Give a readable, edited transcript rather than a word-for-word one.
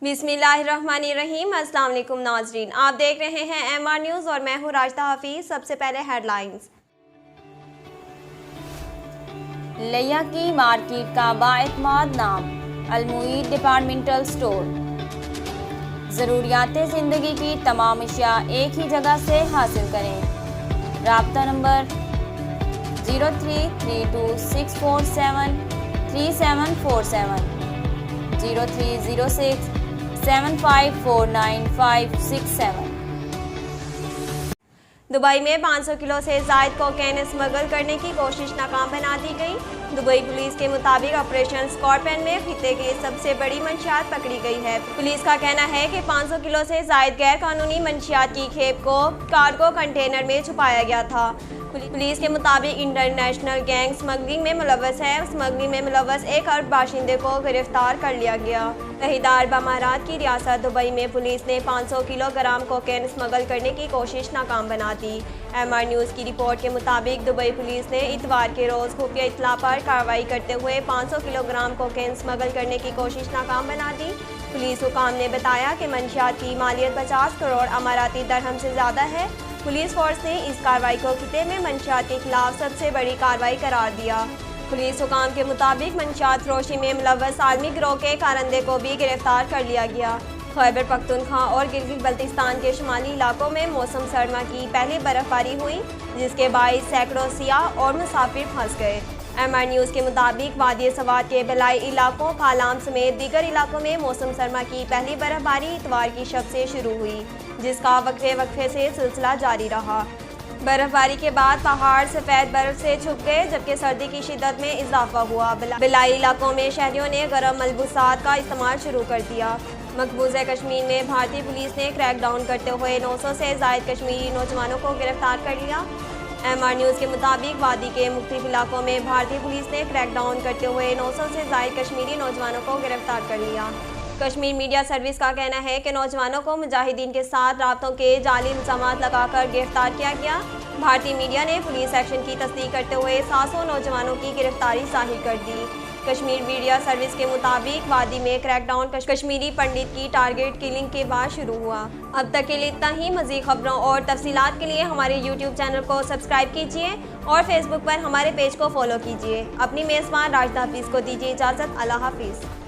बिस्मिल्लाहिर्रहमानिर्रहीम। अस्सलाम वालेकुम नाजरीन, आप देख रहे हैं MR न्यूज़ और मैं हूँ राशिदा हफीज। सबसे पहले हेडलाइंस। लिया की मार्केट का बाएतमाद नाम अलमुईद डिपार्टमेंटल स्टोर। ज़रूरियात ज़िंदगी की तमाम अशिया एक ही जगह से हासिल करें। राब्ता नंबर 0332647347 030675495567। दुबई में 500 किलो से ज़ायद कोकेन स्मगल करने की कोशिश नाकाम बना दी गई। दुबई पुलिस के मुताबिक ऑपरेशन स्कॉर्पियन में खिते की सबसे बड़ी मंशियात पकड़ी गई है। पुलिस का कहना है कि 500 किलो से ज़ायद गैर कानूनी मंशियात की खेप को कार्गो कंटेनर में छुपाया गया था। पुलिस के मुताबिक इंटरनेशनल गैंग स्मगलिंग में मुलव्वस है। स्मगलिंग में मुलव्वस एक अरब बाशिंदे को गिरफ्तार कर लिया गया। तहीदार बमारात की रियासत दुबई में पुलिस ने 500 किलोग्राम कोकेन स्मगल करने की कोशिश नाकाम बना दी। MR न्यूज़ की रिपोर्ट के मुताबिक दुबई पुलिस ने इतवार के रोज़ खुफिया इत्तला पर कार्रवाई करते हुए 500 किलोग्राम कोकेन स्मगल करने की कोशिश नाकाम बना दी। पुलिस हुकाम ने बताया कि मंशियात की मालियत 50 करोड़ अमाराती दरहम से ज़्यादा है। पुलिस फोर्स ने इस कार्रवाई को खिते में मंशियात के खिलाफ सबसे बड़ी कार्रवाई करार दिया। पुलिस हुकाम के मुताबिक मंशियात फरोशी में मुलव्वस आर्मी गिरोह के कारंदे को भी गिरफ्तार कर लिया गया। खैबर पख्तूनख्वा और गिलगित बल्तिस्तान के शुमाली इलाकों में मौसम सरमा की पहली बर्फबारी हुई, जिसके बाइस सैकड़ों सियाह और मुसाफिर फंस गए। MR न्यूज़ के मुताबिक वादी सवात के बलाई इलाकों कालाम समेत दीगर इलाकों में मौसम सरमा की पहली बर्फबारी इतवार की शब से शुरू हुई, जिसका वक्फे से सिलसिला जारी रहा। बर्फबारी के बाद पहाड़ सफ़ेद बर्फ से छुप गए, जबकि सर्दी की शिद्दत में इजाफा हुआ। बलाई इलाकों में शहरियों ने गर्म मलबूसात का इस्तेमाल शुरू कर दिया। मकबूजा कश्मीर में भारतीय पुलिस ने क्रैकडाउन करते हुए 900 से ज़ायद कश्मीरी नौजवानों को गिरफ्तार कर लिया। MR न्यूज़ के मुताबिक वादी के मुख्तलिफ इलाकों में भारतीय पुलिस ने क्रैकडाउन करते हुए 900 से ज़ायद कश्मीरी नौजवानों को गिरफ्तार कर लिया। कश्मीर मीडिया सर्विस का कहना है कि नौजवानों को मुजाहिदीन के साथ राब्तों के जाली इल्ज़ामात लगाकर गिरफ्तार किया गया। भारतीय मीडिया ने पुलिस एक्शन की तस्दीक करते हुए 700 नौजवानों की गिरफ्तारी जाहिर कर दी। कश्मीर मीडिया सर्विस के मुताबिक वादी में क्रैकडाउन कश्मीरी पंडित की टारगेट किलिंग के बाद शुरू हुआ। अब तक के लिए इतना ही। मज़ीद खबरों और तफसीलात के लिए हमारे YouTube चैनल को सब्सक्राइब कीजिए और फेसबुक पर हमारे पेज को फॉलो कीजिए। अपनी मेज़बान राशिदा हफीज़ को दीजिए इजाज़त। अल्लाह हाफिज़।